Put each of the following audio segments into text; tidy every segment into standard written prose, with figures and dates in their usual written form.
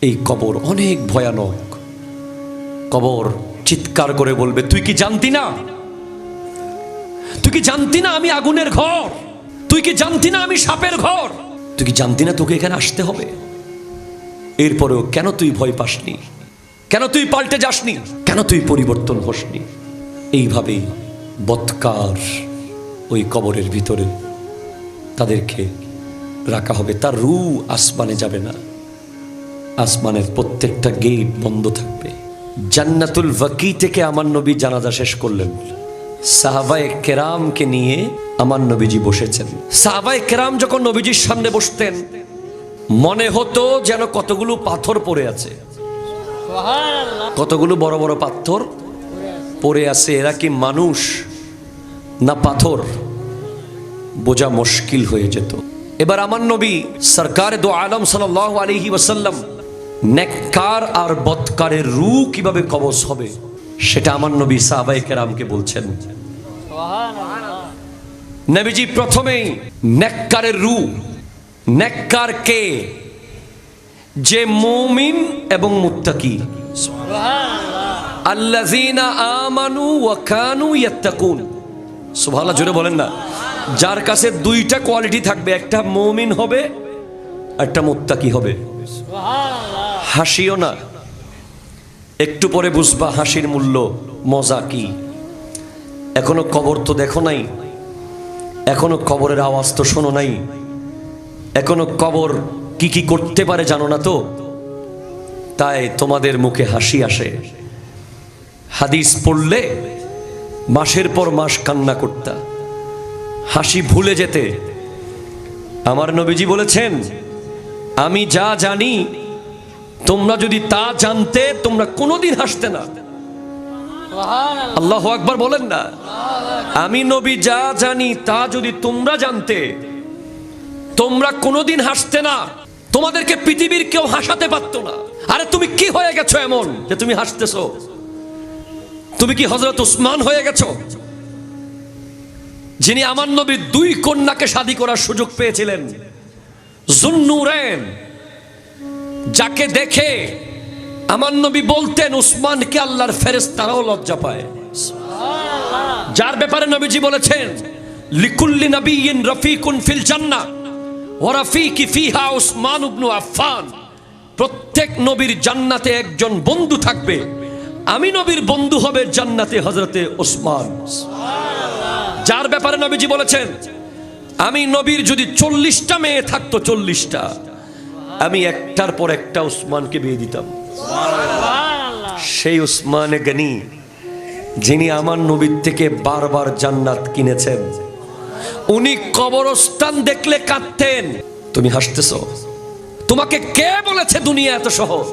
এই কবর অনেক ভয়ানক। কবর চিৎকার করে বলবে, তুই কি জানতি না? তুই কি জানতি না আমি আগুনের ঘর? তুই কি জানতি না আমি সাপের ঘর? তুই কি জানতি না তোকে এখানে আসতে হবে? এরপরেও কেন তুই ভয় পাসনি? কেন তুই পাল্টে যাসনি? কেন তুই পরিবর্তন হসনি? এইভাবেই বৎকার ওই কবরের ভিতরে তাদেরকে রাখা হবে। তার রূহ আসমানে যাবে না, আসমানের প্রত্যেকটা গেট বন্ধ থাকবে। জান্নাতুল বাকি থেকে আমার নবী জানাজা শেষ করলেন। সাহাবায়ে কেরামকে নিয়ে আমার নবীজি বসেছেন। সাহাবায়ে কেরাম যখন নবীজির সামনে বসতেন, মনে হতো যেন কতগুলো পাথর পড়ে আছে, কতগুলো বড় বড় পাথর পড়ে আছে। এরা কি মানুষ না পাথর বোঝা মুশকিল হয়ে যেত। এবার আমার নবী সরকারে দো আলম সাল্লাল্লাহু আলাইহি ওয়াসাল্লাম নেককার আর বদকারের রূহ কিভাবে কবজ হবে সেটা আমার নবী সাহাবায়ে কেরামকে বলছেন। নবীজি প্রথমেই নেককারের রূহ, নেককার কে? যে মুমিন এবং মুত্তাকি, আল্লাযীনা আমানু ওয়া কানু ইয়াত্তাকুন। সুবহানাল্লাহ, জোরে বলেন না। যার কাছে দুইটা কোয়ালিটি থাকবে, একটা মুমিন হবে, একটা মুত্তাকি হবে। হাসিও না, একটু পরে বুঝবা হাসির মূল্য, মজা কি। এখনো কবর তো দেখো নাই, এখনো কবরের আওয়াজ তো শোনো নাই, এখনো কবর কি কি করতে পারে জানো না তো, তাই তোমাদের মুখে হাসি আসে। হাদিস পড়লে মাসের পর মাস কান্না করতা, হাসি ভুলে যেতে। আমার নবীজি বলেছেন, আমি যা জানি তোমরা যদি তা জানতে তোমরা কোনোদিন হাসতে না। আল্লাহু আকবার বলেন না। আমি নবী যা জানি তা যদি তোমরা জানতে তোমরা কোনোদিন হাসতে না। তোমাদেরকে পৃথিবীর কেউ হাসাতে পারতো না। আরে তুমি কি হয়ে গেছো এমন যে তুমি হাসতেছো? তুমি কি হযরত উসমান হয়ে গেছো, যিনি আমার নবীর দুই কন্যাকে শাদী করার সুযোগ পেয়েছিলেন? যুন্নুরাইন, যাকে দেখে আমার নবী বলতেন উসমানকে আল্লাহর ফেরেশতারাও লজ্জা পায়। যার ব্যাপারে নবীজি বলেছেন, লিকুল্লি নাবিয়্যিন রাফিকুন ফিল জান্নাহ ওয়া রাফিকি ফিহা উসমান ইবনে আফফান। প্রত্যেক নবীর জান্নাতে একজন বন্ধু থাকবে, আমি নবীর বন্ধু হবে জান্নাতে হযরতে উসমান। যার ব্যাপারে নবীজি বলেছেন, আমি নবীর যদি 40টা মেয়ে থাকতো, 40টা, আমি একটার পর একটা উসমানকে বিয়ে দিতাম। সেই উসমানে গনি যিনি আমার নবীর থেকে বারবার জান্নাত কিনেছেন, উনি কবরস্থান দেখলে কাঁদতেন। তুমি হাসতেছো? তোমাকে কে বলেছে দুনিয়া এত সহজ?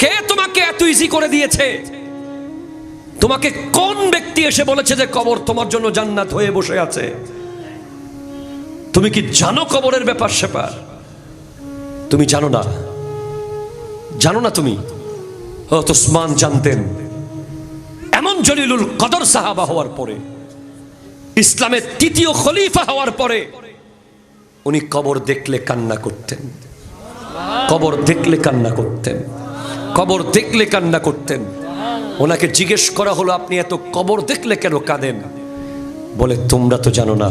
কে তোমাকে এত ইজি করে দিয়েছে? তোমাকে কোন ব্যক্তি এসে বলেছে যে কবর তোমার জন্য জান্নাত হয়ে বসে আছে? তুমি কি জানো কবরের ব্যাপার স্যাপার? তুমি জানো না, জানো না তুমি? হযরত উসমান জানতেন। এমন জলিলুল কদর সাহাবা হওয়ার পরে, ইসলামের তৃতীয় খলিফা হওয়ার পরে উনি কবর দেখলে কান্না করতেন, কবর দেখলে কান্না করতেন, কবর দেখলে কান্না করতেন। ওনাকে জিজ্ঞেস করা হলো, আপনি এত কবর দেখলে কেন কাঁদেন? বলে, তোমরা তো জানো না,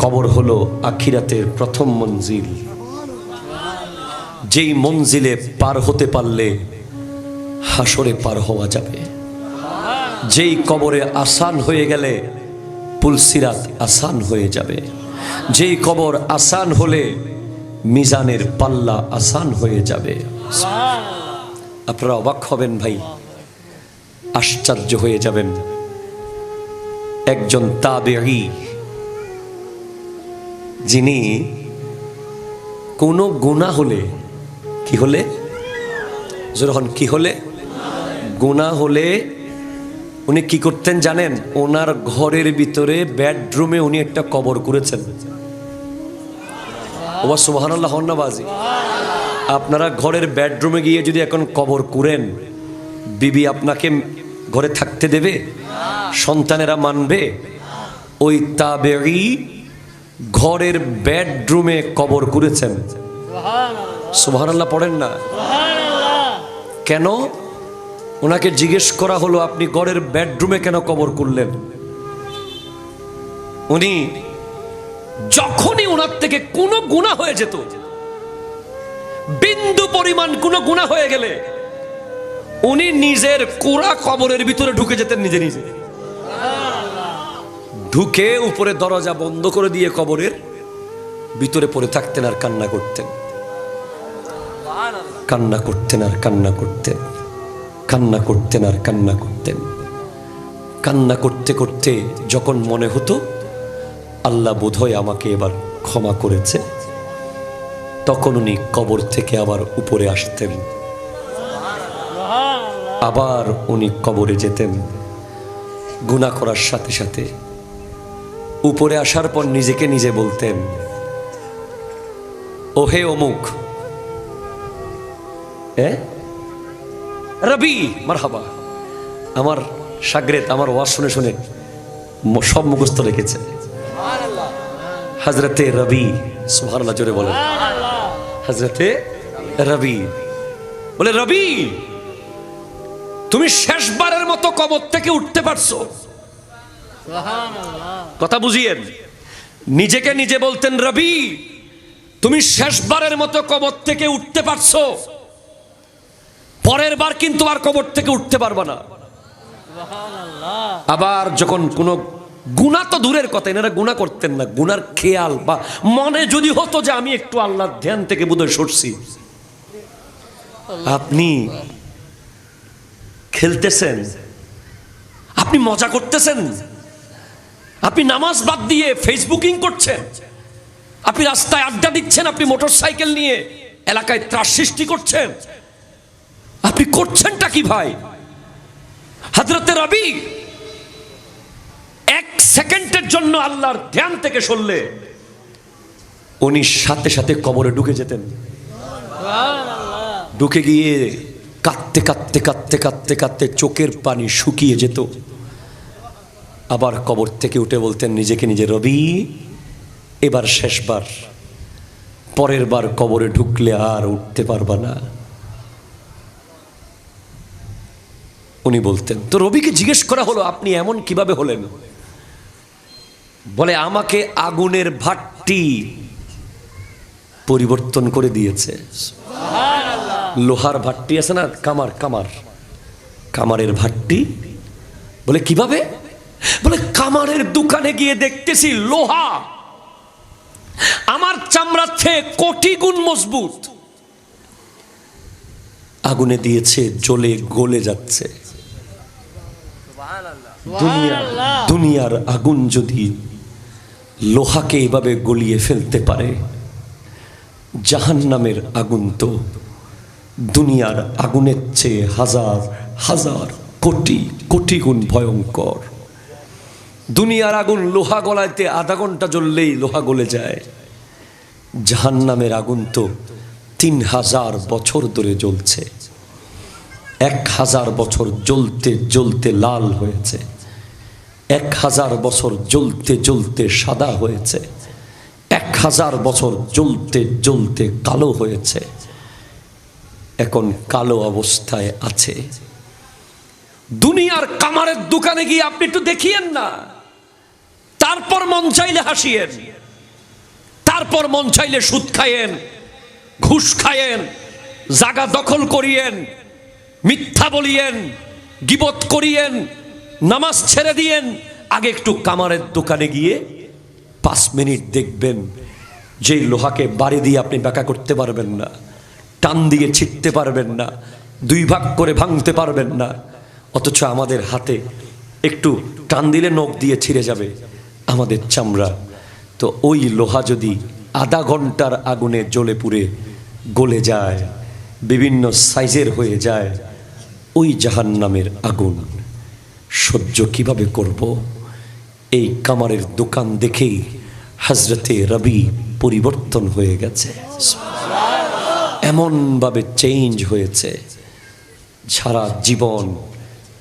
কবর হলো আখিরাতের প্রথম মঞ্জিল। যেই মঞ্জিলে পার হতে পারলে হাসরে পার হওয়া যাবে। যেই কবরে আসান হয়ে গেলে পুলসিরাত আসান হয়ে যাবে। যেই কবর আসান হলে মিজানের পাল্লা আসান হয়ে যাবে। আপনারা অবাক হবেন ভাই, আশ্চর্য হয়ে যাবেন। একজন তাবেঈ, যিনি কোনো গুনাহ হলে, কি হলে, যখন কি হলে, গুনাহ হলে উনি কি করতেন জানেন? ওনার ঘরের ভিতরে বেডরুমে উনি একটা কবর করেছেন। ওয়া সুবহানাল্লাহ হন্নাবাজি। আপনারা ঘরের বেডরুমে গিয়ে যদি এখন কবর করেন, বিবি আপনাকে ঘরে থাকতে দেবে? সন্তানেরা মানবে? ওই তাবেঈ ঘরের বেডরুমে কবর করেছেন। সুবহানাল্লাহ পড়েন না? কেন? ওনাকে জিজ্ঞেস করা হলো আপনি ঘরের বেডরুমে কেন কবর করলেন? উনি যখনই ওনার থেকে কোনো গুনাহ হয়ে যেত, বিন্দু পরিমাণ কোনো গুনাহ হয়ে গেলে উনি নিজের কোরা কবরের ভিতরে ঢুকে যেতেন, নিজে নিজে ঢুকে উপরে দরজা বন্ধ করে দিয়ে কবরের ভিতরে পড়ে থাকতেন আর কান্না করতেন, কান্না করতেন আর কান্না করতেন, কান্না করতেন আর কান্না করতেন। কান্না করতে করতে যখন মনে হতো আল্লাহ বোধহয় আমাকে এবার ক্ষমা করেছে, তখন উনি কবর থেকে আবার উপরে আসতেন, আবার উনি কবরে যেতেন। গুনাহ করার সাথে সাথে উপরে আসার পর নিজেকে নিজে বলতেন, ওহে অমুক, রবি মারহাবা। আমার শাগরেদ আমার ওয়াজ শুনে শুনে সব মুখস্থ রেখেছে। হযরতে রবি, সুবহানাল্লাহ, জোরে বলেন হযরতে রবি। বলে, রবি তুমি শেষবারের মতো কবর থেকে উঠতে পারছো? কথা বুঝিয়েন। নিজেকে নিজে বলতেন, রবি তুমি শেষবারের মতো কবর থেকে উঠতে পারছো, পরের বার কিন্তু আর কবর থেকে উঠতে পারবা না। আবার যখন কোন গুনাহ, তো দূরের কথা, এনারা গুনাহ করতেন না, গুনার খেয়াল বা মনে যদি হতো যে আমি একটু আল্লাহর ধ্যান থেকে বোধহয় সরছি, আপনি খেলতেছেন, আপনি মজা করতেছেন, আপনি নামাজ বাদ দিয়ে ফেসবুকিং করছেন, আপনি রাস্তায় আড্ডা দিচ্ছেন, আপনি মোটরসাইকেল নিয়ে এলাকায় ত্রাস সৃষ্টি করছেন, আপনি করছেনটা কি ভাই? হযরতে রবি এক সেকেন্ডের জন্য আল্লাহর ধ্যান থেকে সরলে উনি সাথে সাথে কবরে ঢুকে যেতেন। ঢুকে গিয়ে কাঁদতে কাঁদতে কাঁদতে কাঁদতে কাঁদতে চোখের পানি শুকিয়ে যেত। আবার কবর থেকে উঠে বলতেন নিজেকে নিজে, রবি এবার শেষবার, পরের বার কবরে ঢুকলে আর উঠতে পারবা না। উনি বলতেন। তো রবিকে জিজ্ঞেস করা হলো, আপনি এমন কিভাবে হলেন? বলে, আমাকে আগুনের ভাট্টি পরিবর্তন করে দিয়েছে। লোহার ভাট্টি আছে না, কামার, কামার, কামারের ভাট্টি। বলে কিভাবে? বলে, কামারের দোকানে গিয়ে দেখতেছি লোহা আমার চামড়ার চেয়ে কোটি গুণ মজবুত, আগুনে দিয়েছে, জ্বলে গলে যাচ্ছে। দুনিয়ার আগুন যদি লোহাকে এভাবে গলিয়ে ফেলতে পারে, জাহান্নামের আগুন তো দুনিয়ার আগুনের চেয়ে হাজার হাজার কোটি কোটি গুণ ভয়ঙ্কর। দুনিয়ার আগুন লোহা গলাইতে আধা ঘন্টা জ্বললেই লোহা গলে যায়, জাহান্নামের আগুন তো 3000 বছর ধরে জ্বলছে। 1000 বছর জ্বলতে জ্বলতে লাল হয়েছে, 1000 বছর জ্বলতে জ্বলতে সাদা হয়েছে, 1000 বছর জ্বলতে জ্বলতে কালো হয়েছে, এখন কালো অবস্থায় আছে। দুনিয়ার কামারের দোকানে গিয়ে আপনি একটু দেখিয়েন না, তারপর মন চাইলে হাসিয়েন, তারপর মন চাইলে সুদ খায়েন, ঘুষ খায়েন, জায়গা দখল করিয়েন, মিথ্যা বলিয়েন, গীবত করিয়েন, নামাজ ছেড়ে দিয়েন। আগে একটু কামারের দোকানে গিয়ে 5 মিনিট দেখবেন, যেই লোহাকে বাড়ি দিয়ে আপনি বাঁকা করতে পারবেন না, টান দিয়ে ছিটতে পারবেন না, 2 ভাগ করে ভাঙতে পারবেন না, অথচ আমাদের হাতে একটু টান দিলে নখ দিয়ে ছিঁড়ে যাবে আমাদের চামড়া। তো ওই লোহা যদি আধা ঘন্টার আগুনে জ্বলে পুড়ে গলে যায়, বিভিন্ন সাইজের হয়ে যায়, ওই জাহান্নামের আগুন সহ্য কিভাবে করব? এই কামারের দোকান দেখেই হযরতে রবি পরিবর্তন হয়ে গেছে, এমনভাবে চেঞ্জ হয়েছে, সারা জীবন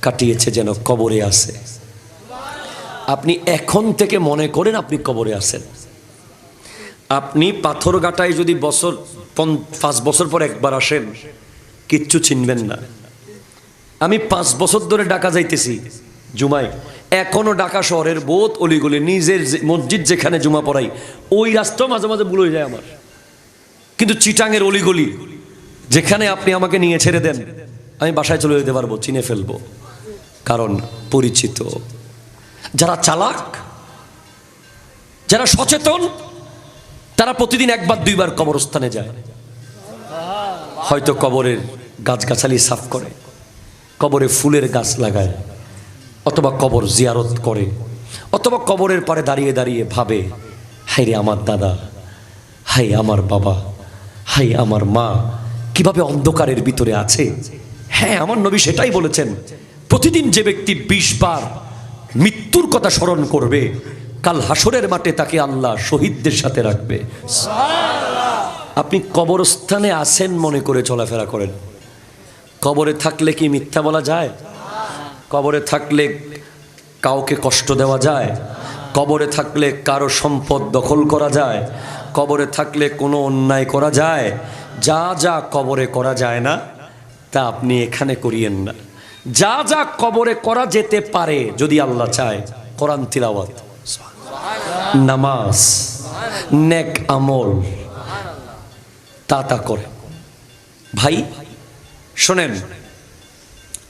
কাটিয়েছে যেন কবরে আছে। আপনি এখন থেকে মনে করেন আপনি কবরে আছেন। আপনি পাথরঘাটায় যদি 5 বছর পর একবার আসেন, কিচ্ছু চিনবেন না। আমি 5 বছর ধরে ঢাকা যাইতেছি জুমায়, এখনো ঢাকা শহরের বহুত অলিগলি নিজের মসজিদ যেখানে জুমা পড়াই ওই রাস্তাও মাঝে মাঝে ভুল হয়ে যায় আমার। কিন্তু চিটাঙের অলিগলি যেখানে আপনি আমাকে নিয়ে ছেড়ে দেন আমি বাসায় চলে যেতে পারবো, চিনে ফেলবো, কারণ পরিচিত। যারা চালাক, যারা সচেতন, তারা প্রতিদিন 1 বার 2 বার কবরস্থানে যায়। হয়তো কবরের গাছগাছালি সাফ করে, কবরে ফুলের গাছ লাগায়, অথবা কবর জিয়ারত করে, অথবা কবরের পারে দাঁড়িয়ে দাঁড়িয়ে ভাবে, হাই রে আমার দাদা, হাই আমার বাবা, হাই আমার মা কিভাবে অন্ধকারের ভিতরে আছে। হ্যাঁ, আমার নবী সেটাই বলেছেন, প্রতিদিন যে ব্যক্তি 20 বার মৃত্যুর কথা স্মরণ করবে কাল হাসরের মাঠে তাকে আল্লাহ শহীদদের সাথে রাখবে। আপনি কবরস্থানে আছেন মনে করে চলাফেরা করেন। কবরে থাকলে কি মিথ্যা বলা যায়? কবরে থাকলে কাউকে কষ্ট দেওয়া যায়? কবরে থাকলে কারো সম্পদ দখল করা যায়? কবরে থাকলে কোনো অন্যায় করা যায়? যা যা কবরে করা যায় না তা আপনি এখানে করিয়েন না। যা যা কবরে করা যেতে পারে যদি আল্লাহ চায়, কোরআন তিলাওয়াত, নামাজ, নেক আমল, তা করে। ভাই শোনেন,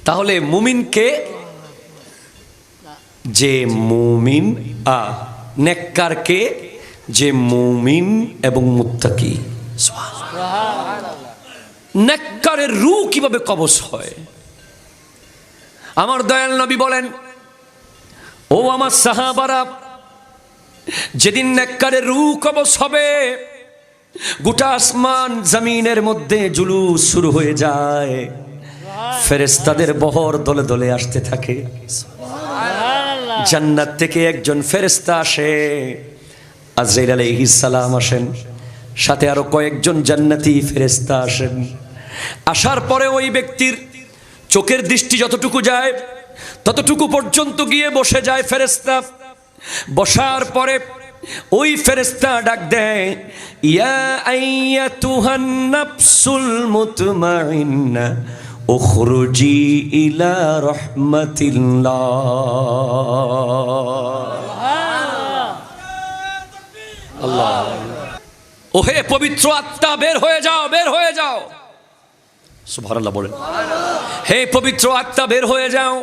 তাহলে মুমিনকে, যে মুমিন নেককারকে, যে মুমিন এবং মুত্তাকি। নেককারের রূহ কিভাবে কবজ হয়? আমার দয়াল নবী বলেন, ও আমার সাহাবারা, যেদিন নেককারের রূহ কবজ হবে গোটা আসমান জমিনের মধ্যে জুলুস শুরু হয়ে যায়, ফেরেশতাদের বহর দলে দলে আসতে থাকে। জান্নাত থেকে একজন ফেরেশতা আসে, আজরাইল আলাইহিস সালাম আসেন, সাথে আরো কয়েকজন জান্নাতি ফেরেশতা আসেন। আসার পরে ওই ব্যক্তির চোখের দৃষ্টি যতটুকু যায় ততটুকু পর্যন্ত গিয়ে বসে যায় ফেরেশতা। বসার পরে ওই ফেরেশতা ডাক দেয়, ইয়া আইয়াতুহান নাফসুল মুতমাইন্না উখরুজি ইলা রাহমাতিল্লাহ। আল্লাহ, ওহে পবিত্র আত্মা, বের হয়ে যাও, বের হয়ে যাও। সুবহানাল্লাহ বলেন। হে পবিত্র আত্মা, বের হয়ে যাও,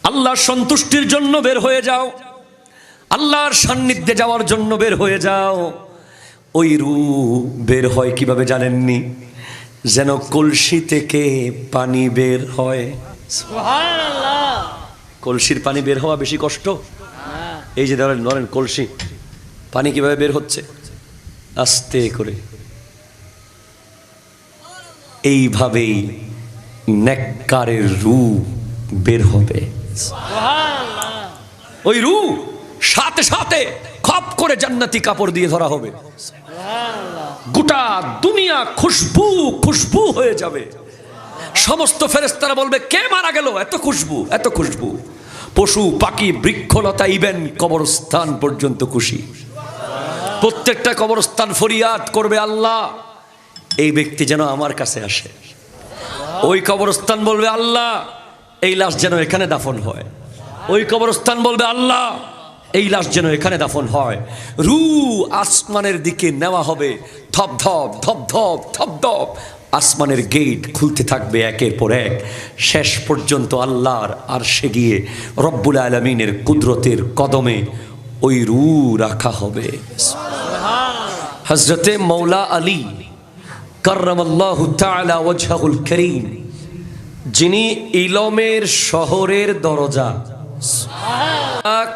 আল্লাহর সন্তুষ্টির জন্য বের হয়ে যাও, আল্লাহর সান্নিধ্যে যাওয়ার জন্য বের হয়ে যাও। ওই রূহ বের হয় কিভাবে জানেননি? যেন কলসি থেকে পানি বের হয়। সুবহানাল্লাহ। কলসির পানি বের হওয়া বেশি কষ্ট? এই যে ধরেন কলসি, পানি কিভাবে বের হচ্ছে? আস্তে করে। এইভাবেই নেককারের রূহ বের হবে। ওই রূহ সাথে সাথে খপ করে জান্নাতি কাপড় দিয়ে ধরা হবে, গোটা দুনিয়া খুশবু খুশবু হয়ে যাবে। সমস্ত ফেরেশতারা বলবে, কে মারা গেল? এত খুশবু, এত খুশবু। পশু পাখি বৃক্ষলতা ইবেন কবরস্থান পর্যন্ত খুশি। প্রত্যেকটা কবরস্থান ফরিয়াদ করবে, আল্লাহ এই ব্যক্তি যেন আমার কাছে আসে। ওই কবরস্থান বলবে, আল্লাহ এই লাশ যেন এখানে দাফন হয়। ওই কবরস্থান বলবে, আল্লাহ এই লাশ যেন এখানে দাফন হয়। রূহ আসমানের দিকে নেওয়া হবে, ধপ ধপ ধপ ধপ ধপ ধপ। আসমানের গেট খুলতে থাকবে একের পর এক, শেষ পর্যন্ত আল্লাহর আরশে গিয়ে রব্বুল আলামিনের কুদরতের কদমে ওই রূহ রাখা হবে। হযরতে মৌলা আলী কাররামাল্লাহু তাআলা ওয়াজহুল কারীম, যিনি ইলমের শহরের দরজা,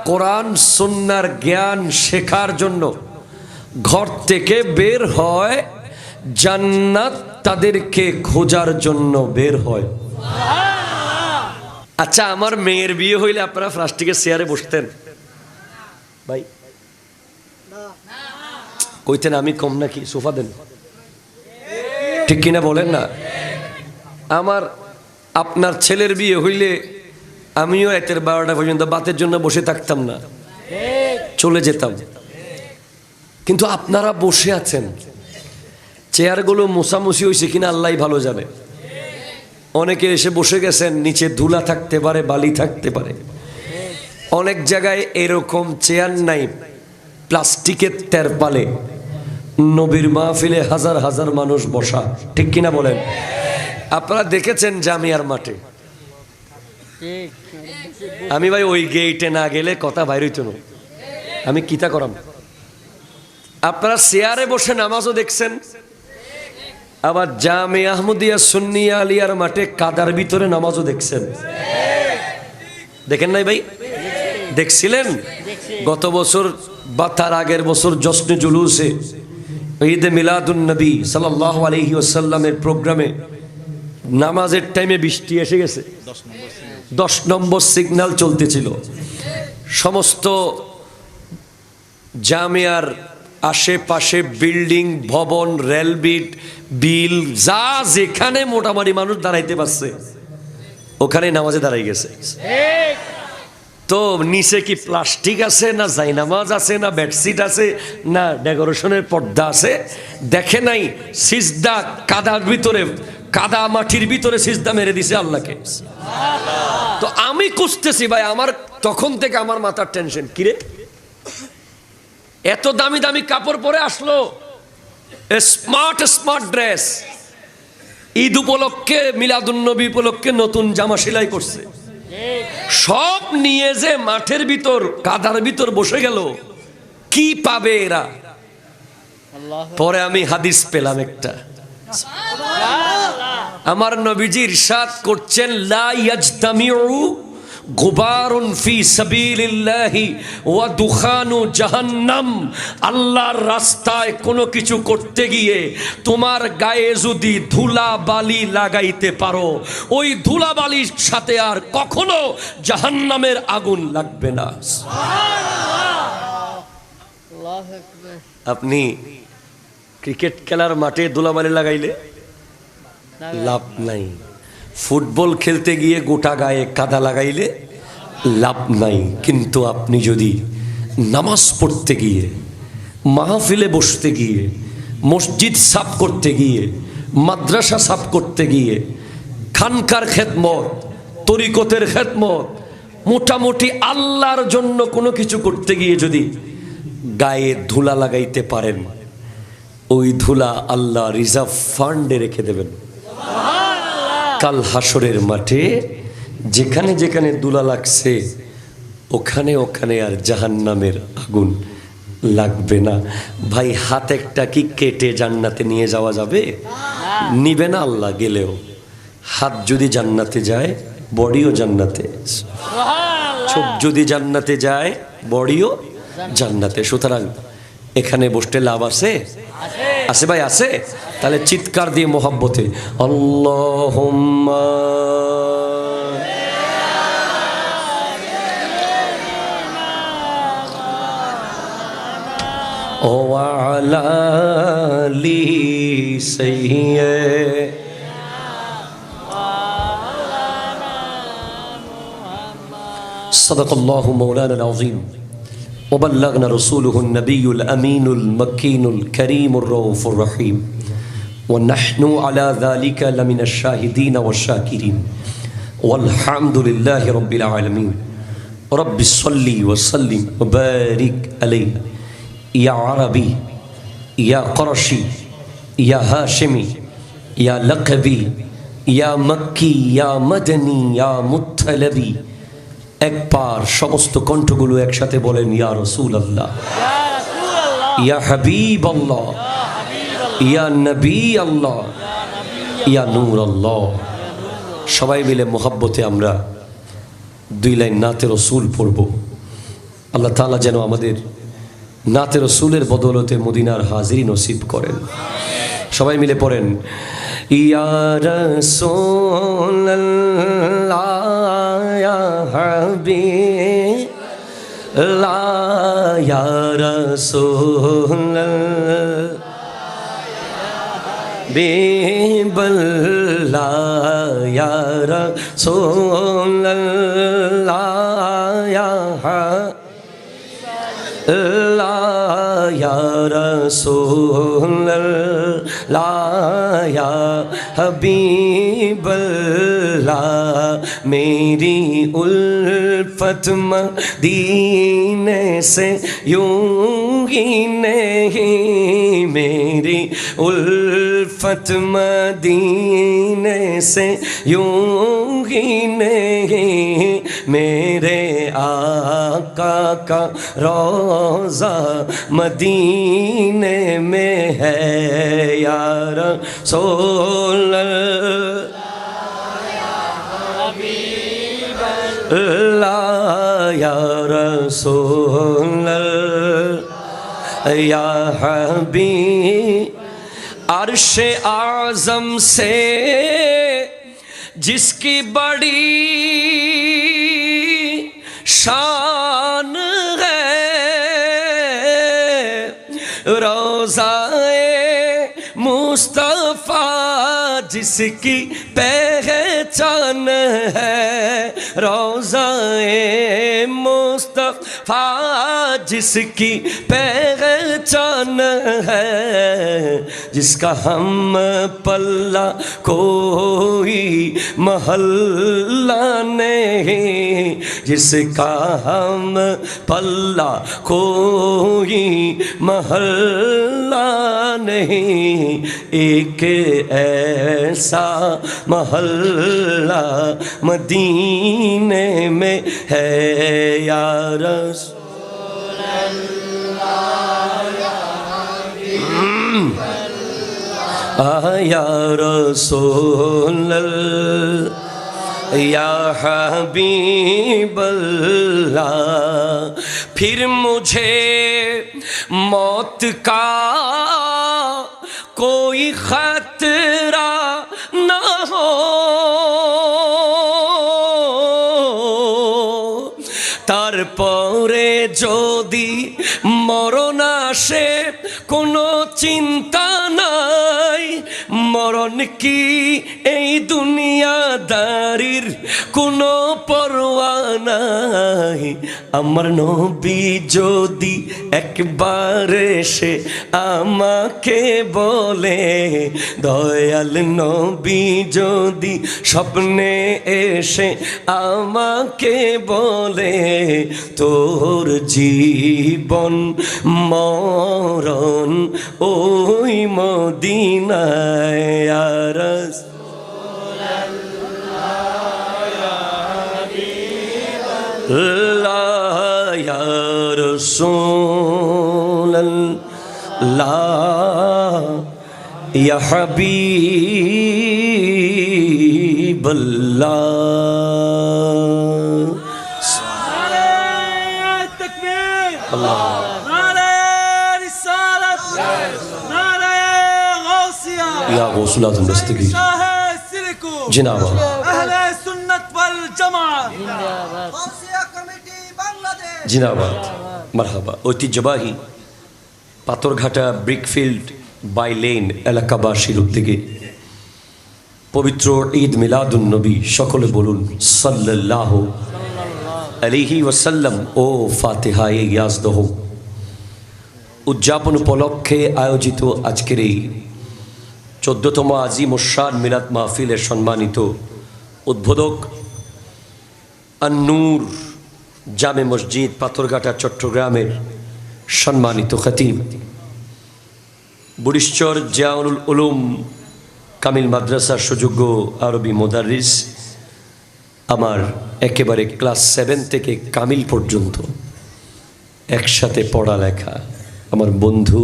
কোরআন সুন্নাহর জ্ঞান শেখার জন্য ঘর থেকে বের হয়, জান্নাত তাদেরকে খোঁজার জন্য বের হয়। আচ্ছা, আমার মেয়ের বিয়ে হইলে আপনারা প্লাস্টিকের চেয়ারে বসতেন? ভাই কইতেন আমি কম নাকি? সোফা দেন, ঠিক কিনা বলেন না? আপনার ছেলের বিয়ে হইলে আমিও রাতের 12টা পর্যন্ত বাতের জন্য বসে থাকতাম না, চলে যেতাম। কিন্তু আপনারা বসে আছেন, চেয়ারগুলো মোছামুছি হয়েছে কিনা আল্লাহ ভালো জানে। অনেকে এসে বসে গেছেন, নিচে ধুলা থাকতে পারে, বালি থাকতে পারে। অনেক জায়গায় এরকম চেয়ার নাই, প্লাস্টিকের তেরপালে নবীর মাহফিলে হাজার হাজার মানুষ বসা, ঠিক কিনা বলেন? আপনারা দেখেছেন জামিয়ার মাঠে। আমি ভাই ওই গেইটে না গেলে কথা বাইর হইতো না। আমি কিতা করাম? আপনারা চেয়ারে বসে নামাজও দেখছেন, আবার জামিয়া আহমদিয়া সুন্নিয়া আলিয়ার মাঠে কাদার ভিতরে নামাজও দেখছেন। দেখেন নাই ভাই? দেখছিলেন? গত বছর বা তার আগের বছর জশ্নে জুলুসে ঈদে মিলাদুন নবী সাল্লাল্লাহু আলাইহি ওয়াসাল্লামের প্রোগ্রামে নামাজের টাইমে বৃষ্টি এসে গেছে। 10 নম্বর সিগন্যাল চলতেছিল। সমস্ত জামিয়ার আশেপাশে বিল্ডিং, ভবন, রেলবিট, বিল যা যেখানে মোটামুটি মানুষ দাঁড়াইতে পারছে ওখানে নামাজে দাঁড়াই গেছে। তো নিচে কি প্লাস্টিক আছে, না জায়নামাজ আছে, না বেডশিট আছে, না ডেকোরেশনের পর্দা আছে? দেখে নাই, সিজদা কাদার ভিতরে, কাদা মাটির ভিতরে সিজদা মেরে দিছে আল্লাহকে। তো আমি খুঁজতেছি ভাই, আমার তখন থেকে আমার মাথার টেনশন, কিরে এত দামি দামি কাপড় পরে আসলো, স্মার্ট স্মার্ট ড্রেস, ঈদ উপলক্ষে মিলাদুন্নবী উপলক্ষে নতুন জামা সেলাই করছে, সব নিয়ে যে মাঠের ভিতর কাদার ভিতর বসে গেল, কি পাবে এরা? পরে আমি হাদিস পেলাম একটা, আমার নবীজি ইরশাদ করছেন, লা ইয়াজতামিউ গুবারুন ফি সাবিলিল্লাহি ওয়া দুখানু জাহান্নাম। আল্লাহর রাস্তায় কোনো কিছু করতে গিয়ে তোমার গায়ে যদি ধুলা বালি লাগাইতে পারো, ওই ধুলা বালির সাথে আর কখনো জাহান্নামের আগুন লাগবে না। আপনি ক্রিকেট খেলার মাঠে ধুলাবালি লাগাইলে লাভ নাই, ফুটবল খেলতে গিয়ে গোটা গায়ে কাদা লাগাইলে লাভ নাই। কিন্তু আপনি যদি নামাজ পড়তে গিয়ে, মাহফিলে বসতে গিয়ে, মসজিদ সাফ করতে গিয়ে, মাদ্রাসা সাফ করতে গিয়ে, খানকার খেদমত, তরিকতের খেদমত, মোটামুটি আল্লাহর জন্য কোনো কিছু করতে গিয়ে যদি গায়ে ধুলা লাগাইতে পারেন, ওই ধুলা আল্লাহ রিজার্ভ ফান্ডে রেখে দেবেন। কাল হাসরের মাঠে যেখানে যেখানে ধুলা লাগছে ওখানে ওখানে আর জাহান্নামের আগুন লাগবে না। ভাই, হাত একটা কি কেটে জান্নাতে নিয়ে যাওয়া যাবে? নিবে না আল্লাহ গেলেও। হাত যদি জান্নাতে যায়, বডিও জান্নাতে। চোখ যদি জান্নাতে যায়, বডিও জান্নাতে। সুতরাং এখানে বসতে লাভ আছে? আছে ভাই, আছে। তাহলে চিৎকার দিয়ে মোহাব্বতে আল্লাহুম্মা ওয়া আলা আলি সাইয়্যিদিনা সাদাকাল্লাহু মাওলানা আল-আযীম وبلغنا رسوله النبي الأمين المكين الكريم الرؤوف الرحيم ونحن على ذلك لمن الشاهدين والشاكرين والحمد لله رب العالمين رب صل وسلم وبارك عليه يا عربي يا قرشي يا هاشمي يا لقبي يا مكي يا مدني يا مطلبي। একবার সমস্ত কণ্ঠগুলো একসাথে বলেন, ইয়া রাসূলুল্লাহ, ইয়া হাবিবাল্লাহ, ইয়া নবী আল্লাহ, ইয়া নূর আল্লাহ। সবাই মিলে মোহাব্বতে আমরা 2 লাইন নাতে রসুল পড়ব। আল্লাহ তাআলা যেন আমাদের নাতে রসুলের বদৌলতে মদিনার হাজিরি নসিব করেন। সবাই মিলে পড়েন, ইয়া রাসূলুল্লাহ ইয়া হাবিবাল্লাহ ইয়া রাসূলুল্লাহ ইয়া রাসূলুল্লাহ ইয়া হাবিবাল্লাহ ইয়া রাসূলুল্লাহ या हबीब अल्लाह मेरी उल्फत मदीने से यूं ही नहीं, मेरी उल्फत मदीने से यूं ही नहीं, मेरे आका का रोज़ा मदीने में है या रसूल अल्लाह या रसूल या हबीब। अर्शे आज़म से जिसकी बड़ी शान है, रोज़ाए मुस्तफ़ा जिसकी पहचान है, रोज़ाए मुस्तफ़ा जिसकी पहचान है, जिसका हम पल्ला कोई महल्ला नहीं, जिसका हम पल्ला कोई महल्ला नहीं, एक ऐसा महल्ला मदीने में है या रसूल अल्लाह या रसूल या हबीब अल्लाह। फिर मुझे मौत का कोई खतरा न हो, তারপরে যদি মরণ আসে কোনো চিন্তা নাই, মরণ কি এই দুনিয়াদারির কোনো পরোয়া নাই, আমার নবী যদি একবার এসে আমাকে বলে, দয়াল নবী যদি স্বপ্নে এসে আমাকে বলে, তোর জীবন মরণ ওই মদিনায় ইয়া রাসূলুল্লাহ ইয়া রাসূলুল্লাহ ইয়া হাবিবাল্লাহ। या गौसुल आज़म दस्तगी जिनाबा जिनाबाद মারহাবা। ঐতিহ্যবাহী পাথরঘাটা ব্রিকফিল্ড বাই লেন এলাকাবাসীর উদ্যোগে পবিত্র ঈদ মিলাদুন নবী, সকলে বলুন সাল্লাল্লাহু আলাইহি ওয়াসাল্লাম ও ফাতিহায়ে ইয়াজদহ উদযাপন উপলক্ষে আয়োজিত আজকের এই 14তম আজিম উশান মিলাদ মাহফিলের সম্মানিত উদ্বোধক আন-নূর জামে মসজিদ পাথরঘাটা চট্টগ্রামের সম্মানিত খতিব বুড়িশ্বর জিয়াউল উলুম কামিল মাদ্রাসার সুযোগ্য আরবি মুদাররিস, আমার একেবারে ক্লাস 7 থেকে কামিল পর্যন্ত একসাথে পড়ালেখা, আমার বন্ধু,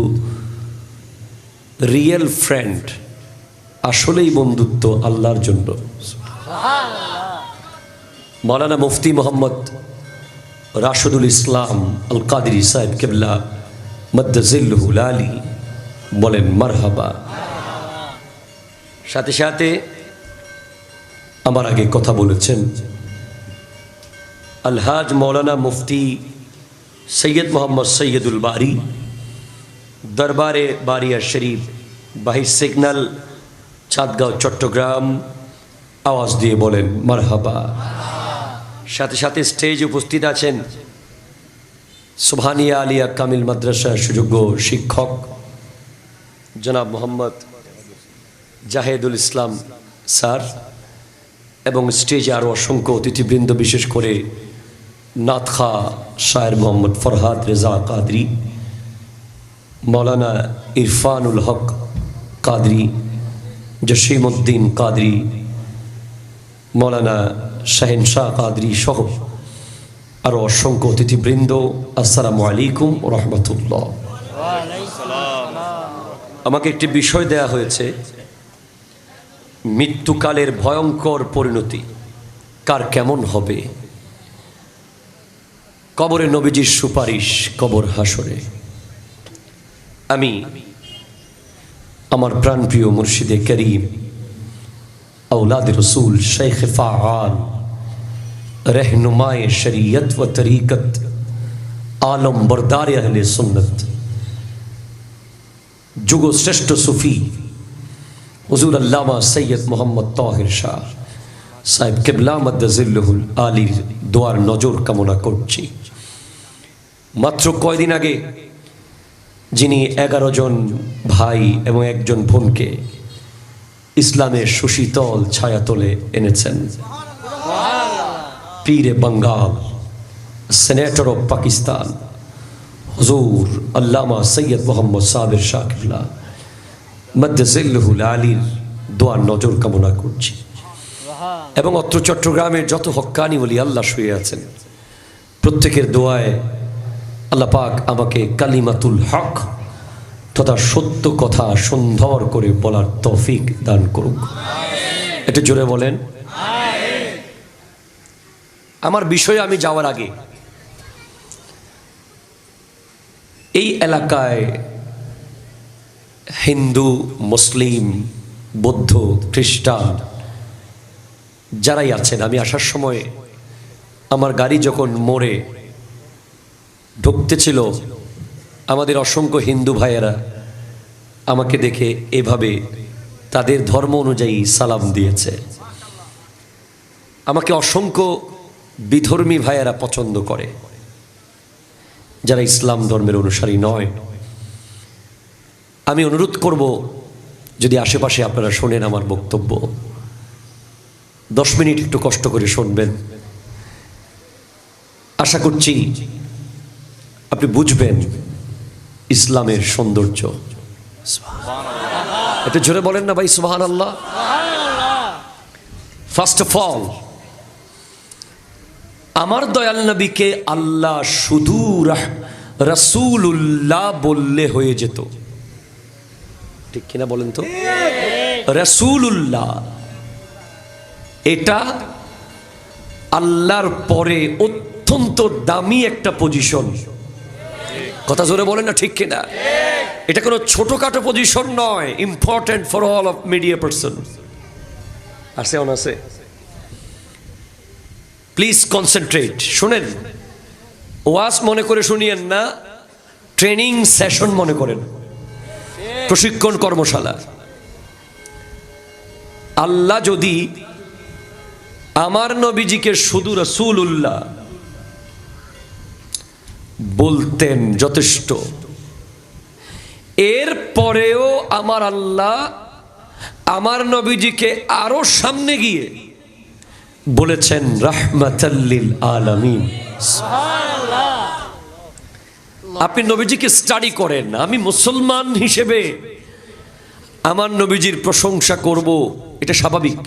রিয়েল ফ্রেন্ড, আসলেই বন্ধুত্ব আল্লাহর জন্য। মৌলানা মুফতি মোহাম্মদ রাশিদুল ইসলাম আল কাদরি সাহেব কিবলা মাদ্দাজিল্লুহুল আলী বলেন মারহাবা। সাথে সাথে আমার আগে কথা বলেছেন আলহাজ মৌলানা মুফতি সৈয়দ মোহাম্মদ সৈয়দুল বারি, দরবারে বারিয়া শরীফ, বাহির সিগন্যাল, চাঁদগাঁও, চট্টগ্রাম। আওয়াজ দিয়ে বলেন মারহাবা। সাথে সাথে স্টেজে উপস্থিত আছেন সুবহানিয়া আলিয়া কামিল মাদ্রাসার সুযোগ্য শিক্ষক জনাব মোহাম্মদ জাহেদুল ইসলাম স্যার এবং স্টেজে আরও অসংখ্য অতিথিবৃন্দ, বিশেষ করে নাতখা শায়ের মোহাম্মদ ফরহাদ রেজা কাদরি, মৌলানা ইরফানুল হক কাদরি, জসিমউদ্দিন কাদরি, মৌলানা শাহেনশাহ কাদরি সহ আরও অসংখ্য অতিথিবৃন্দ, আসসালামু আলাইকুম ওয়া রাহমাতুল্লাহ। আমাকে একটি বিষয় দেয়া হয়েছে, মৃত্যুকালের ভয়ঙ্কর পরিণতি কার কেমন হবে, কবরে নবীজির সুপারিশ কবর হাসরে। আমি আমার প্রাণপ্রিয় মুর্শিদে করিম औलाद रसूल शेख फ़ाआल रहनुमाए शरीयत व तरीक़त आलम बरदार अहले सुन्नत जुगो श्रेष्ठ सूफ़ी हुज़ूर अल्लामा सैयद मोहम्मद ताहिर शाह साहिब किबला मद्दजिल्लुहुल आलीर दोয়ার নজর কামনা করছি। মাত্র কয়দিন আগে যিনি 11 জন ভাই এবং একজন বোনকে ইসলামের সুশীতল ছায়াতলে এনেছেন, পীরে বাঙ্গাল, সেনেটর অফ পাকিস্তান হুজুর আল্লামা সৈয়দ মোহাম্মদ সাবের শাহ কিবলা মদ্দজিল্লুহুল আলীর দোয়ার নজর কামনা করছি। এবং অত্র চট্টগ্রামের যত হক্কানি ওলি আল্লাহ শুয়ে আছেন, প্রত্যেকের দোয়ায় আল্লাহ পাক আমাকে কালিমাতুল হক তথা সত্য কথা সুন্দর করে বলার তৌফিক দান করুক। একটু জোরে বলেন। আমার বিষয়ে আমি যাওয়ার আগে, এই এলাকায় হিন্দু, মুসলিম, বৌদ্ধ, খ্রিস্টান যারাই আছেন, আমি আসার সময় আমার গাড়ি যখন মোড়ে ঢুকতেছিল, আমাদের অসংখ্য হিন্দু ভাইয়েরা আমাকে দেখে এভাবে তাদের ধর্ম অনুযায়ী সালাম দিয়েছে। আমাকে অসংখ্য বিধর্মী ভাইয়েরা পছন্দ করে, যারা ইসলাম ধর্মের অনুসারী নয়। আমি অনুরোধ করব, যদি আশেপাশে আপনারা শোনেন আমার বক্তব্য, 10 মিনিট একটু কষ্ট করে শুনবেন। আশা করছি আপনি বুঝবেন ইসলামের সৌন্দর্য। এটা জোরে বলেন না ভাই, সুবহানাল্লাহ। ফার্স্ট অফ অল, আমার দয়াল নবীকে আল্লাহ শুধু রাসূলুল্লাহ বললে হয়ে যেত, ঠিক কিনা বলেন তো? রাসূলুল্লাহ এটা আল্লাহর পরে অত্যন্ত দামি একটা পজিশন। কথা জোরে বলেন না, ঠিক কিনা? এটা কোনো ছোটখাটো পজিশন নয়, important for all of media person. আছে অন আছে, প্লিজ কনসেন্ট্রেট, শুনেন। ওয়াজ মনে করে শুনিয়েন না, ট্রেনিং সেশন মনে করেন, প্রশিক্ষণ কর্মশালা। আল্লাহ যদি আমার নবীজিকে শুধু রাসূলুল্লাহ বলতেন যথেষ্ট, এর পরেও আমার আল্লাহ আমার নবীজিকে আরো সামনে গিয়ে বলেছেন রাহমাতাল লিল আলামিন। আপনি নবীজিকে স্টাডি করেন, আমি মুসলমান হিসেবে আমার নবীজির প্রশংসা করব, এটা স্বাভাবিক।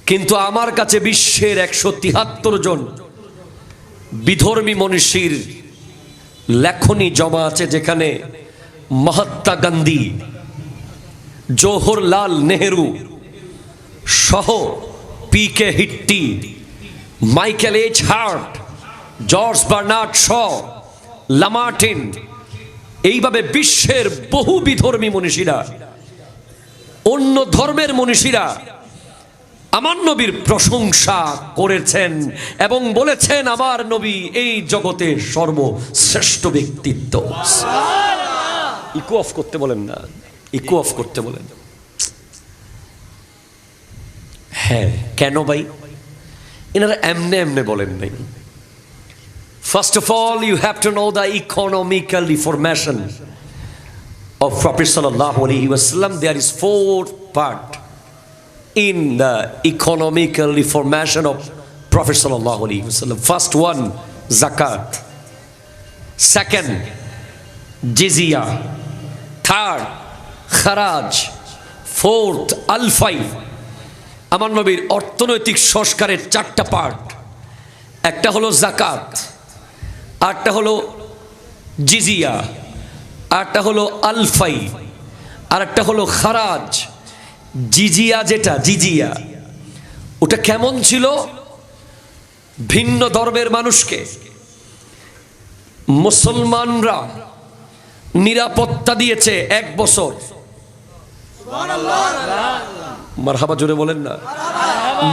কিন্তু আমার কাছে বিশ্বের 173 জন বিধর্মী মনীষীর লেখনী জমা আছে, যেখানে মহাত্মা গান্ধী, জওহরলাল নেহেরু সহ P K. Hitti, Michael H Hart, George Bernard Shaw, Lamartine, এইভাবে বিশ্বের বহু বিধর্মী মনীষীরা, অন্য ধর্মের মনীষীরা আমার নবীর প্রশংসা করেছেন এবং বলেছেন আমার নবী এই জগতের সর্বশ্রেষ্ঠ ব্যক্তিত্ব। ইকো অফ করতে বলেন না, ইকো অফ করতে বলেন। হ্যাঁ, কেন ভাই? এনারা এমনে এমনে বলেন নাই। First of all, you have to know the economical information of Prophet sallallahu alaihi wasallam, there is 4 part in the economical reformation of Prophet sallallahu alaihi wasallam. First one, zakat. Second, jizya. Third, kharaj. Fourth, al-fai. আমার নবীর অর্থনৈতিক সংস্কারের 4টা part. একটা হলো জাকাত, আরটা হলো জিজিয়া, আরটা হলো আল-ফাই, আর একটা হলো খারাজ। জিজিয়া, যেটা জিজিয়া, ওটা কেমন ছিল? ভিন্ন ধর্মের মানুষকে মুসলমানরা নিরাপত্তা দিয়েছে 1 বছর। মারহাবা, জোরে বলেন না।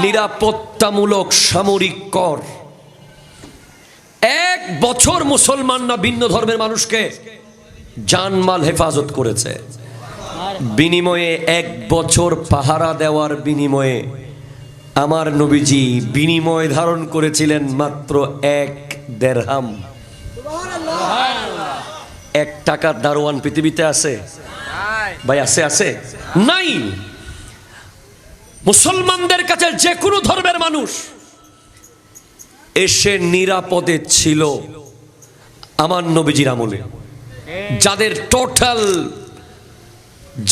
নিরাপত্তামূলক সামরিক কর 1 বছর মুসলমানরা ভিন্ন ধর্মের মানুষকে জানমাল হেফাজত করেছে। বিনিময়ে 1 বছর পাহারা দেওয়ার বিনিময়ে আমার নবীজি বিনিময় ধারণ করেছিলেন মাত্র 1 দিরহাম। 1 টাকার দারোয়ান পৃথিবীতে আছে ভাই? আছে নাই। মুসলমানদের কাছে যে কোনো ধর্মের মানুষ এসে নিরাপদে ছিল আমার নবীজির আমলে। যাদের টোটাল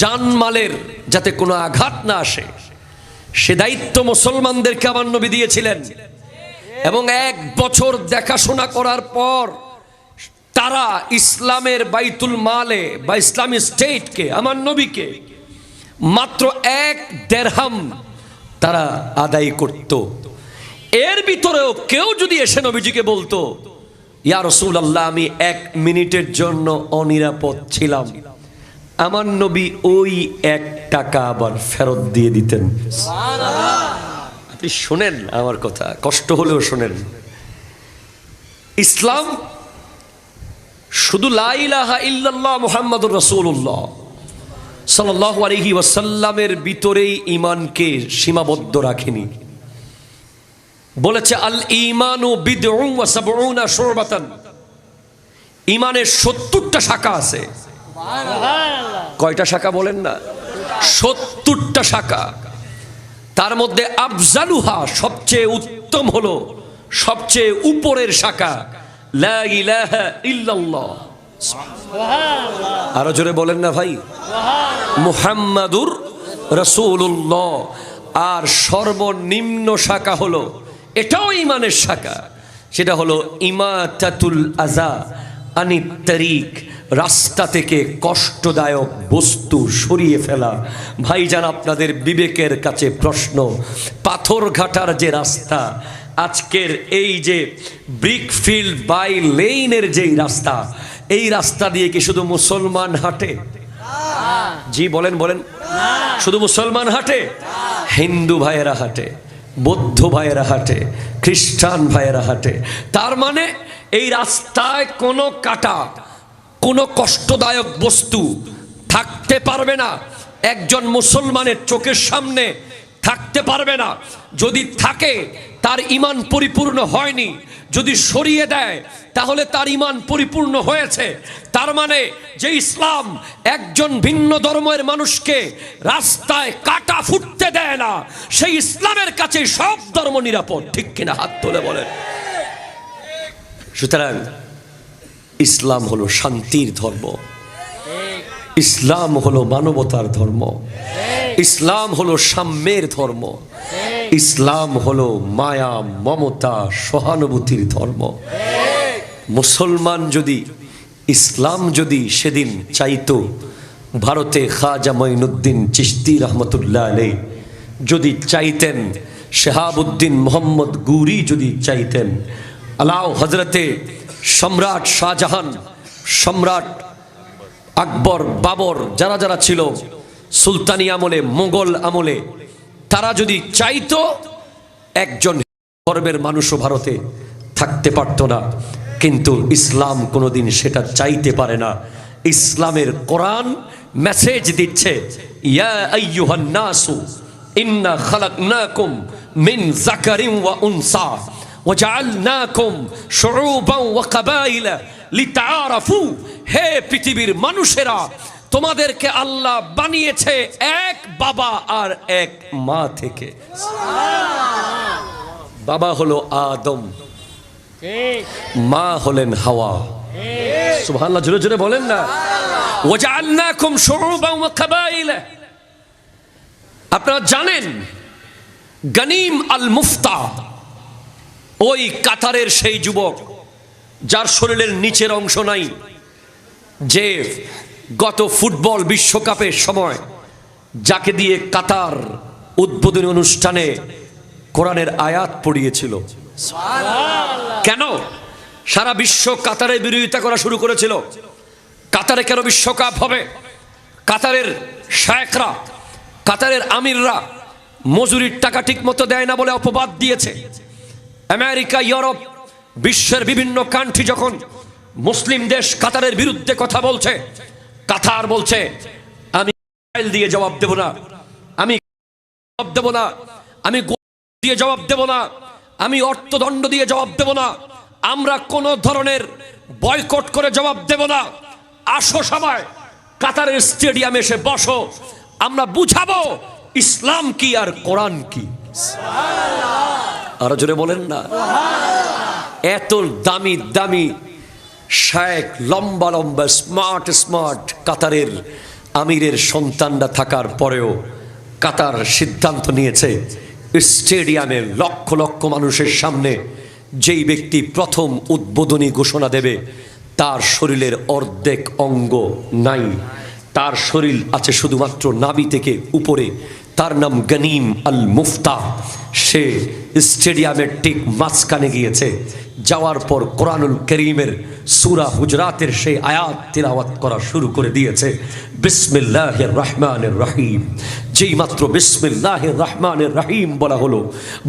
জানমালের যাতে কোনো আঘাত না আসে সে দায়িত্ব মুসলমানদেরকে আমার নবী দিয়েছিলেন। এবং 1 বছর দেখাশোনা করার পর তারা ইসলামের বাইতুল মালে বা ইসলামী স্টেটকে, আমার নবীকে মাত্র 1 দিরহাম তারা আদায় করত। এর ভিতরেও কেউ যদি এসে নবীজিকে বলতো, ইয়া রাসূলুল্লাহ, আমি 1 মিনিটের জন্য অনিরাপদ ছিলাম, আমার নবী ওই 1 টাকা আবার ফেরত দিয়ে দিতেন। আপনি শোনেন আমার কথা, কষ্ট হলেও শোনেন। ইসলাম শুধু লা ইলাহা ইল্লাল্লাহ মুহাম্মাদুর রাসূলুল্লাহ সাল্লাল্লাহু আলাইহি ওয়াসাল্লামের ভিতরেই ঈমানকে সীমাবদ্ধ রাখেনি। বলেছে আল ঈমানু বিদউন ওয়া সাবউনা শুরবাতান। ঈমানের 70টা শাখা আছে। সুবহানাল্লাহ। কয়টা শাখা বলেন না? 70টা শাখা। তার মধ্যে আফজালুহা, সবচেয়ে উত্তম হলো, সবচেয়ে উপরের শাখা লা ইলাহা ইল্লাল্লাহ। সুবহানাল্লাহ। আরো জোরে বলেন না ভাই? সুবহানাল্লাহ। মুহাম্মাদুর রাসূলুল্লাহ। আর সর্বনিম্ন শাখা হলো, এটাও ঈমানের শাখা, সেটা হলো ইমাতাতুল আযা আনিত তারিক। রাস্তা থেকে কষ্টদায়ক বস্তু সরিয়ে ফেলা। ভাইজান, আপনাদের বিবেকের কাছে প্রশ্ন, পাথরঘাটার যে রাস্তা, আজকের এই যে ব্রিকফিল্ড বাই লেনের যেই রাস্তা, এই রাস্তা দিয়ে কি শুধু মুসলমান হাঁটে? জি বলেন বলেন। শুধু মুসলমান হাঁটে? হিন্দু ভাইয়েরা হাঁটে, বৌদ্ধ ভাইয়েরা হাঁটে, খ্রিস্টান ভাইয়েরা হাঁটে। তার মানে এই রাস্তায় কোনো কাটা, কোনো কষ্টদায়ক বস্তু থাকতে পারবে না, একজন মুসলমানের চোখের সামনে থাকতে পারবে না। যদি থাকে তার ঈমান পরিপূর্ণ হয়নি, যদি সরিয়ে দেয় তাহলে তার ঈমান পরিপূর্ণ হয়েছে। তার মানে যে ইসলাম একজন ভিন্ন ধর্মের মানুষকে রাস্তায় কাটা ফুটতে দেয় না, সেই ইসলামের কাছে সব ধর্ম নিরাপদ। ঠিক কিনা? হাত তুলে বলেন। সুতরাং ইসলাম হলো শান্তির ধর্ম, ইসলাম হলো মানবতার ধর্ম, ইসলাম হলো সাম্যের ধর্ম, ইসলাম হলো মায়া মমতা সহানুভূতির ধর্ম। মুসলমান যদি, ইসলাম যদি সেদিন চাইতো, ভারতে খাজা মঈনুদ্দিন চিশতি রহমতুল্লাহ আলাইহি যদি চাইতেন, শেহাবুদ্দিন মোহাম্মদ গুরি যদি চাইতেন, আলাও হজরতে সম্রাট শাহজাহান, সম্রাট আকবর, বাবর, যারা যারা ছিল সুলতানি আমলে, মোগল আমলে, তারা যদি চাইতো, একজন ধর্মের মানুষও ভারতে থাকতে পারত না। কিন্তু ইসলাম কোনোদিন সেটা চাইতে পারে না। ইসলামের কোরআন মেসেজ দিচ্ছে, ইয়া আইয়ুহান নাসু ইন্না খালাকনাকুম মিন যাকারিন ওয়া উনসা ওয়া জাআলনাকুম শুউবান ওয়া কাবাইলা লিতাআরাফু। হে পৃথিবীর মানুষেরা, তোমাদেরকে আল্লাহ বানিয়েছে এক বাবা আর এক মা থেকে। বাবা হলো আদম, মা হলেন হাওয়া। সুবহানাল্লাহ, জোরে জোরে বলেন না। ওয়াজআলনাকুম শুউবান ওয়া কাবাইলা। আপনারা জানেন গনিম আল মুফতা ওই কাতারের সেই যুবক যার শরীরের নিচের অংশ নাই, যে গত ফুটবল বিশ্বকাপের সময় যাকে দিয়ে কাতার উদ্বোধনী অনুষ্ঠানে কোরআনের আয়াত পড়িয়েছিল। কেন সারা বিশ্ব কাতারের বিরোধিতা করা শুরু করেছিল? কাতারে কেন বিশ্বকাপ হবে? কাতারের শায়েখরা, কাতারের আমিররা মজুরির টাকা ঠিক মতো দেয় না বলে অপবাদ দিয়েছে। আমেরিকা, ইউরোপ, বিশ্বের বিভিন্ন কান্ট্রি যখন মুসলিম দেশ কাতারের বিরুদ্ধে কথা বলছে, কাতার বলছে আমি ইসরায়েল দিয়ে জবাব দেব না, আমি জবাব দেব না, আমি দিয়ে জবাব দেব না, আমি অর্থদণ্ড দিয়ে জবাব দেব না, আমরা কোন ধরনের বয়কট করে জবাব দেব না। আসো সবাই কাতারের স্টেডিয়ামে এসে বসো, আমরা বুঝাবো ইসলাম কি আর কোরআন কি। আরো জোরে বলেন না। এত দামি দামি শায়েখ, লম্বা লম্বা স্মার্ট স্মার্ট কাতারের আমিরের সন্তানরা থাকার পরেও কাতার সিদ্ধান্ত নিয়েছে স্টেডিয়ামে লক্ষ লক্ষ মানুষের সামনে যেই ব্যক্তি প্রথম উদ্বোধনী ঘোষণা দেবে তার শরীরের অর্ধেক অঙ্গ নাই, তার শরীর আছে শুধুমাত্র নাভি থেকে উপরে, তার নাম গনিম আল মুফতা। সে স্টেডিয়ামের ঠিক মাঝখানে গিয়েছে, যাওয়ার পর কোরআনুল কারীমের সূরা হুজরাতের সেই আয়াত তিলাওয়াত করা শুরু করে দিয়েছে, বিসমিল্লাহির রহমানির রহিম। যেই মাত্র বিসমিল্লাহির রহমানির রহিম বলা হলো,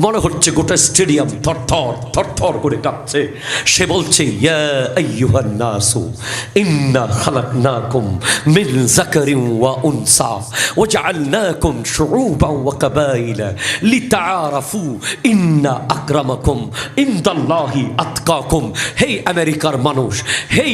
মনে হচ্ছে গোটা স্টেডিয়াম থরথর থরথর করে কাঁপছে। সে বলছে, ইয়া আইয়ুহান নাসু ইন্না খালাকনাকুম মিন যাকারিন ওয়া উনসা ওয়া জাআলনাকুম শুউবান ওয়া কাবাইলা লিতাআরাফু ইন্না আকরামাকুম ইনদাল্লাহি আতকাকুম। হে আমেরিকার মানুষ, হে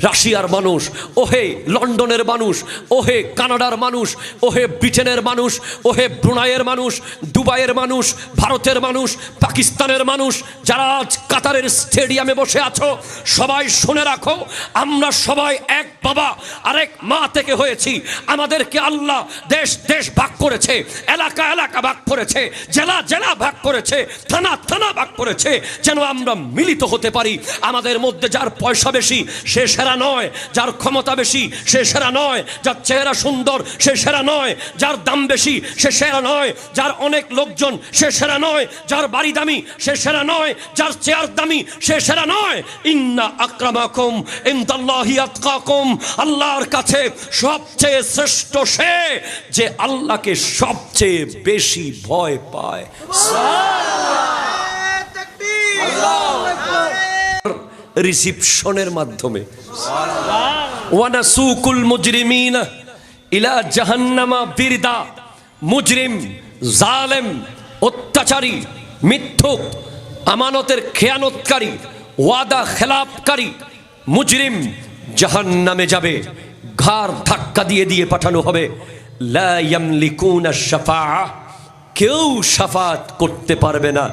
রাশিয়ার মানুষ, ও হে লন্ডনের মানুষ, ও হে কানাডার মানুষ, ও হে ব্রিটেনের মানুষ, ও হে ব্রুনাইয়ের মানুষ, দুবাইয়ের মানুষ, ভারতের মানুষ, পাকিস্তানের মানুষ, যারা আজ কাতারের স্টেডিয়ামে বসে আছো, সবাই শুনে রাখো, আমরা সবাই এক বাবা আরেক মা থেকে হয়েছি। আমাদেরকে আল্লাহ দেশ দেশ ভাগ করেছে, এলাকা এলাকা ভাগ করেছে, জেলা জেলা ভাগ করেছে, থানা থানা ভাগ করেছে, যেন আমরা মিলিত হতে পারি। আমাদের মধ্যে যার পয়সা বেশি সে সেরা নয়, যার ক্ষমতা বেশি সে সেরা নয়, যার চেহারা সুন্দর সে সেরা নয়, যার দাম বেশি সে সেরা নয়, যার অনেক লোকজন সে সেরা নয়, যার বাড়ি দামি সে সেরা নয়, যার চেয়ার দামি সে সেরা নয়। ইন্না আকরামাকুম ইনদাল্লাহি আতকাকুম। আল্লাহর কাছে সবচেয়ে শ্রেষ্ঠ সে যে আল্লাহকে সবচেয়ে বেশি ভয় পায়। রিসিপশনের মাধ্যমে ওয়ানাসুকুল মুজরিমিনা ইলা জাহান্নামা বিরদা। মুজরিম, জালেম, অত্যাচারী, মিথ্যুক, আমানতের খেয়ানতকারী, ওয়াদা খেলাপকারী মুজরিম জাহান্নামে যাবে, ঘাড় ধাক্কা দিয়ে দিয়ে পাঠানো হবে। লা ইয়ামলিকুনা শাফাআহ, কেউ শাফাত করতে পারবে না,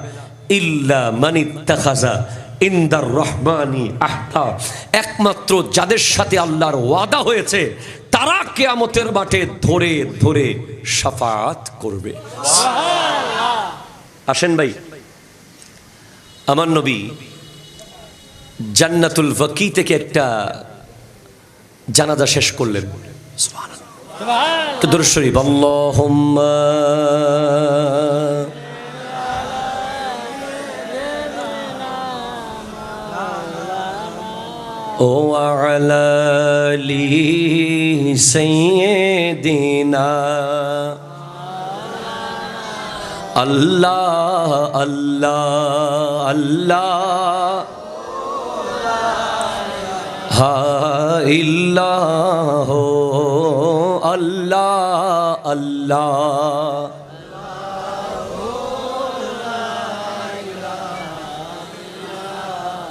ইল্লা মানিত্তাখাযা ইনদার রহমানি আহদা, একমাত্র যাদের সাথে আল্লাহর ওয়াদা হয়েছে তারা কিয়ামতের মাঠে ধরে ধরে শাফাত করবে। আসেন ভাই, আমার নবী জান্নাতুল বাকি থেকে একটা জানাজা শেষ করলেন। সুবহানাল্লাহ, দরুদ শরীফ, আল্লাহুম্মা وعلى آل سيدنا الله الله الله ها إله الله الله।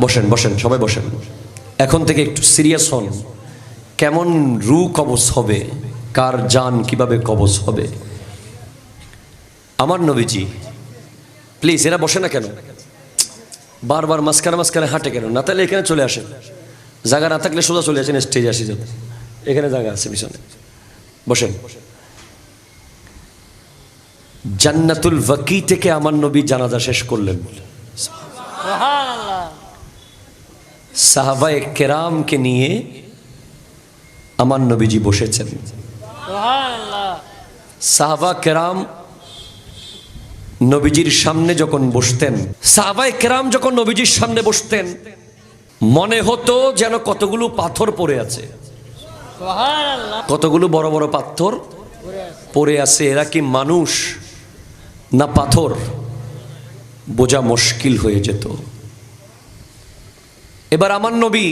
বসেন বসেন, সবাই বসেন। এখন থেকে একটু সিরিয়াস হন, কেমন রু কবজ হবে, কার জান কিভাবে কবজ হবে। আমার নবীজি, প্লিজ এরা বসে না কেন, বারবার মাঝখানে হাঁটে কেন? না তাহলে এখানে চলে আসেন, জায়গা না থাকলে সোজা চলে আসেন, স্টেজে আসি যাবে, এখানে জায়গা আছে পিছনে, বসেন। জান্নাতুল বাকি থেকে আমার নবী জানাজা শেষ করলেন। সাহাবায়ে কেরামকে নিয়ে আমার নবীজি বসেছেন। সাহাবা কেরাম নবীজির সামনে যখন বসতেন, সাহাবায়ে কেরাম যখন নবীজির সামনে বসতেন, মনে হতো যেন কতগুলো পাথর পড়ে আছে, কতগুলো বড় বড় পাথর পড়ে আছে। এরা কি মানুষ না পাথর বোঝা মুশকিল হয়ে যেত। এবার আমার নবী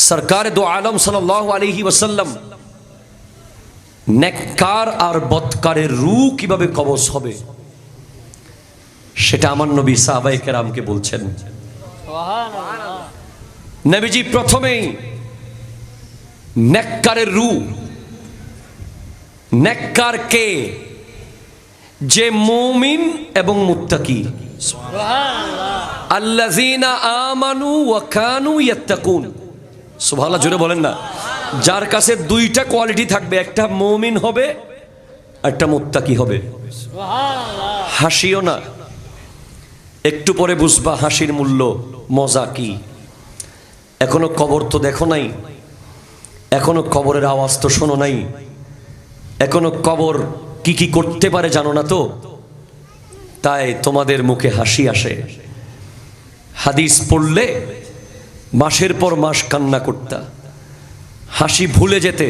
সরকারে দো আলম সাল্লাল্লাহু আলাইহি ওয়াসাল্লাম নেককার আর বদকারের রূহ কিভাবে কবজ হবে সেটা আমার নবী সাহাবায়ে কেরামকে বলছেন। নবীজি প্রথমেই নেককারের রূহ, নেককার কে? যে মুমিন এবং মুত্তাকি, আল্লাযীনা আমানু ওয়া কানু ইয়াত্তাকুন। সুবহানাল্লাহ, জোরে বলেন না। যার কাছে দুইটা কোয়ালিটি থাকবে, একটা মুমিন হবে, একটা মুত্তাকি হবে। হাসিও না, একটু পরে বুঝবা হাসির মূল্য, মজা কি। এখনো কবর তো দেখো নাই, এখনো কবরের আওয়াজ তো শোনো নাই, এখনো কবর কি কি করতে পারে জানো না তো, তাই তোমাদের মুখে হাসি আসে। হাদিস পড়লে মাসের পর মাস কান্না করতা, হাসি ভুলে যেতে।